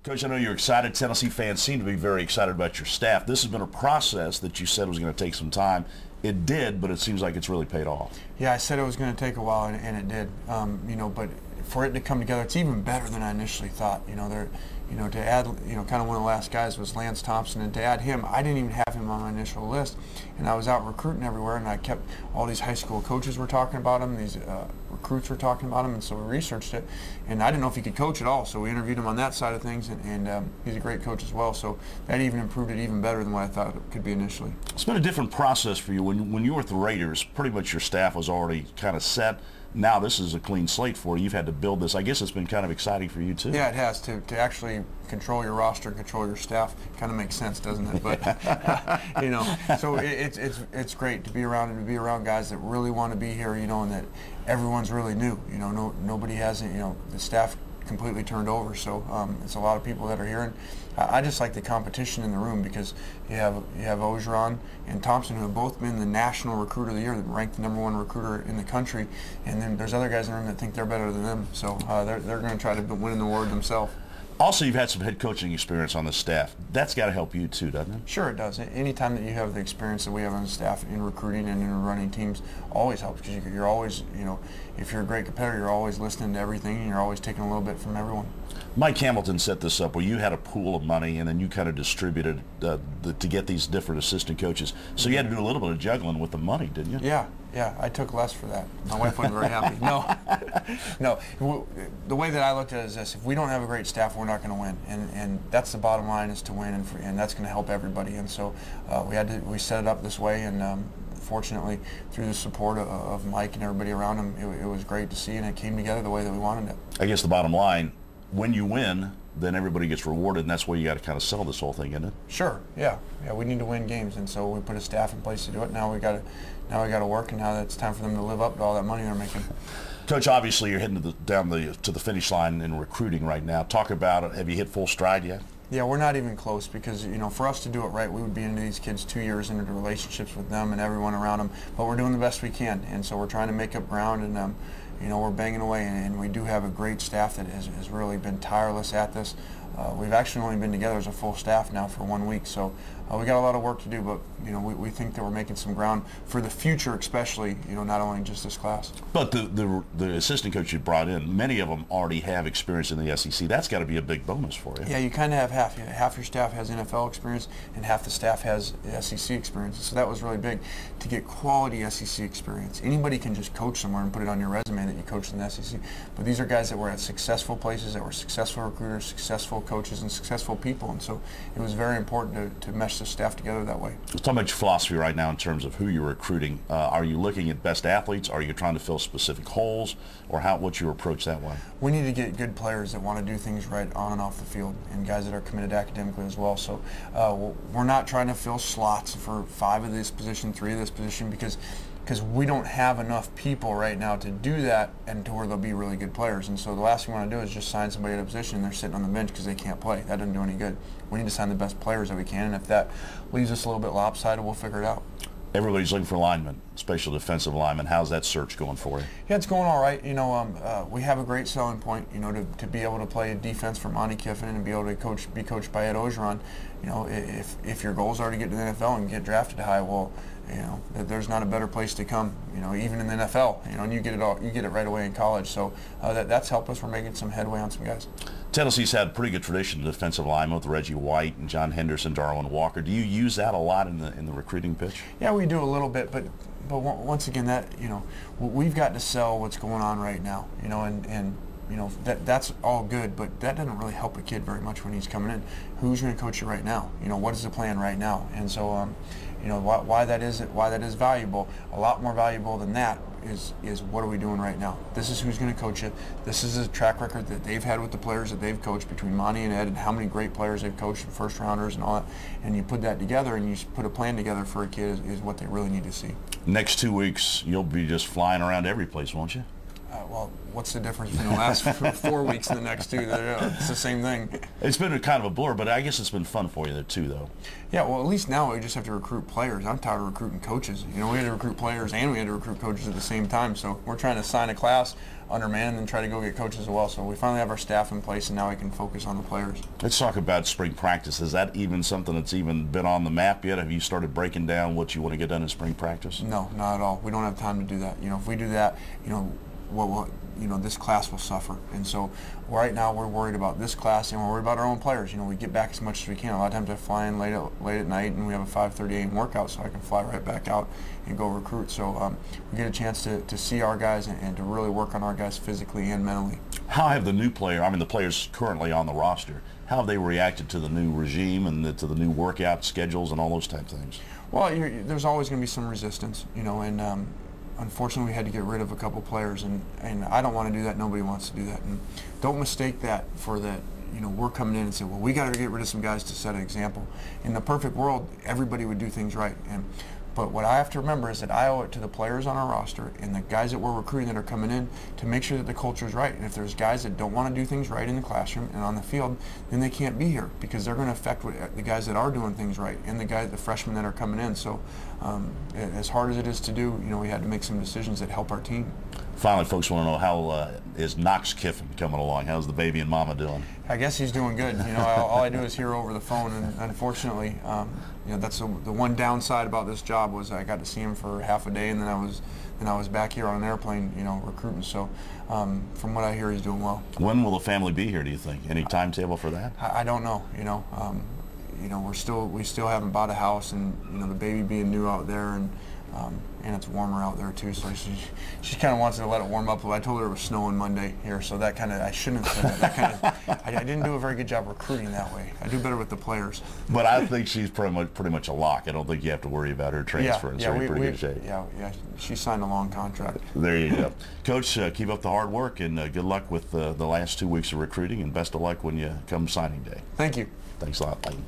Coach, I know you're excited. Tennessee fans seem to be very excited about your staff. This has been a process that you said was going to take some time. It did, but it seems like it's really paid off. Yeah, I said it was going to take a while, and it did. But for it to come together, it's even better than I initially thought. To add, kind of one of the last guys was Lance Thompson, and to add him, I didn't even have him on my initial list, and I was out recruiting everywhere, and I kept all these high school coaches were talking about him, these recruits were talking about him, and so we researched it, and I didn't know if he could coach at all, so we interviewed him on that side of things, and he's a great coach as well, so that even improved it even better than what I thought it could be initially. It's been a different process for you. When you were with the Raiders, pretty much your staff was already kind of set. Now this is a clean slate for you. You've had to build this. I guess it's been kind of exciting for you too. Yeah, it has to actually control your roster, control your staff. Kind of makes sense, doesn't it? But so it's great to be around and to be around guys that really want to be here. And that everyone's really new. Nobody hasn't. The staff completely turned over. So it's a lot of people that are here, and I just like the competition in the room because you have Ogeron and Thompson, who have both been the national recruiter of the year, ranked the #1 recruiter in the country, and then there's other guys in the room that think they're better than them. So they're going to try to win an award themselves. Also, you've had some head coaching experience on the staff. That's got to help you too, doesn't it? Sure, it does. Anytime that you have the experience that we have on the staff in recruiting and in running teams, always helps because you're always, if you're a great competitor, you're always listening to everything and you're always taking a little bit from everyone. Mike Hamilton set this up where you had a pool of money and then you kind of distributed to get these different assistant coaches. So you had to do a little bit of juggling with the money, didn't you? Yeah, I took less for that. My wife wasn't very happy. No. The way that I looked at it is this: if we don't have a great staff, we're not going to win, and that's the bottom line, is to win, and that's going to help everybody. And so we set it up this way, and fortunately, through the support of Mike and everybody around him, it was great to see, and it came together the way that we wanted it. I guess the bottom line, when you win, then everybody gets rewarded, and that's where you got to kind of sell this whole thing, isn't it? Sure. Yeah. We need to win games, and so we put a staff in place to do it. Now we got to work, and now it's time for them to live up to all that money they're making. Coach, obviously you're heading to the finish line in recruiting right now. Talk about it. Have you hit full stride yet? Yeah, we're not even close because, for us to do it right, we would be into these kids 2 years into the relationships with them and everyone around them. But we're doing the best we can, and so we're trying to make up ground, and we're banging away, and we do have a great staff that has really been tireless at this. We've actually only been together as a full staff now for 1 week, so we got a lot of work to do, but we think that we're making some ground for the future, especially not only just this class. But the assistant coach you brought in, many of them already have experience in the SEC. That's got to be a big bonus for you. Yeah, you kind of have half. Half your staff has NFL experience, and half the staff has SEC experience. So that was really big to get quality SEC experience. Anybody can just coach somewhere and put it on your resume that you coached in the SEC, but these are guys that were at successful places, that were successful recruiters, successful coaches, and successful people, and so it was very important to mesh the staff together that way. Let's talk about your philosophy right now in terms of who you're recruiting. Are you looking at best athletes? Are you trying to fill specific holes, or what's your approach that way? We need to get good players that want to do things right on and off the field, and guys that are committed academically as well. So we're not trying to fill slots for 5 of this position, 3 of this position, because we don't have enough people right now to do that and to where they'll be really good players. And so the last thing we want to do is just sign somebody at a position and they're sitting on the bench because they can't play. That doesn't do any good. We need to sign the best players that we can, and if that leaves us a little bit lopsided, we'll figure it out. Everybody's looking for linemen, special defensive linemen. How's that search going for you? Yeah, it's going all right. We have a great selling point, to be able to play defense for Monty Kiffin and be able to be coached by Ed Ogeron. If your goals are to get to the NFL and get drafted high, well, there's not a better place to come, even in the NFL, and you get it right away in college. So that's helped us. We're making some headway on some guys. Tennessee's had a pretty good tradition of defensive linemen with Reggie White and John Henderson, Darwin Walker. Do you use that a lot in the recruiting pitch? Yeah, we do a little bit, but once again, that we've got to sell what's going on right now, and that's all good, but that doesn't really help a kid very much when he's coming in. Who's going to coach you right now? What is the plan right now? And so, why that is valuable. A lot more valuable than that is what are we doing right now? This is who's going to coach you. This is a track record that they've had with the players that they've coached between Monty and Ed, and how many great players they've coached and first rounders and all that. And you put that together and you put a plan together for a kid is what they really need to see. Next 2 weeks, you'll be just flying around every place, won't you? Well, what's the difference between the last 4 weeks and the next 2? It's the same thing. It's been a kind of a blur, but I guess it's been fun for you too, though. Yeah, well, at least now we just have to recruit players. I'm tired of recruiting coaches. You know, we had to recruit players and we had to recruit coaches at the same time. So we're trying to sign a class under man and then try to go get coaches as well. So we finally have our staff in place, and now we can focus on the players. Let's talk about spring practice. Is that even something that's even been on the map yet? Have you started breaking down what you want to get done in spring practice? No, not at all. We don't have time to do that. You know, if we do that, you know, this class will suffer. And so right now we're worried about this class, and we're worried about our own players. You know, we get back as much as we can. A lot of times I fly in late at night, and we have a 5:30 a.m. workout, so I can fly right back out and go recruit. So we get a chance to see our guys and to really work on our guys physically and mentally. How have the new the players currently on the roster, how have they reacted to the new regime and to the new workout schedules and all those type of things? Well, there's always going to be some resistance, you know, and unfortunately we had to get rid of a couple players, and I don't want to do that. Nobody wants to do that. And don't mistake that for that. You know, we're coming in and say, well, we got to get rid of some guys to set an example. In the perfect world, everybody would do things right. But what I have to remember is that I owe it to the players on our roster and the guys that we're recruiting that are coming in to make sure that the culture is right. And if there's guys that don't want to do things right in the classroom and on the field, then they can't be here, because they're going to affect the guys that are doing things right and the freshmen that are coming in. So as hard as it is to do, you know, we had to make some decisions that help our team. Finally, folks want to know, how is Knox Kiffin coming along? How's the baby and mama doing? I guess he's doing good. You know, all I do is hear over the phone, and unfortunately, you know, that's the one downside about this job, was I got to see him for half a day, and then I was back here on an airplane, you know, recruiting. So from what I hear, he's doing well. When will the family be here, do you think? Any timetable for that? I don't know. You know, we still haven't bought a house, and you know, the baby being new out there, and it's warmer out there too, so she kind of wants to let it warm up. I told her it was snowing Monday here, so that kind of, I shouldn't have said that. I didn't do a very good job recruiting that way. I do better with the players. But I think she's pretty much a lock. I don't think you have to worry about her transfer. She's in pretty good shape. Yeah, she signed a long contract. There you go. Coach, keep up the hard work, and good luck with the last 2 weeks of recruiting, and best of luck when you come signing day. Thank you. Thanks a lot, Layton.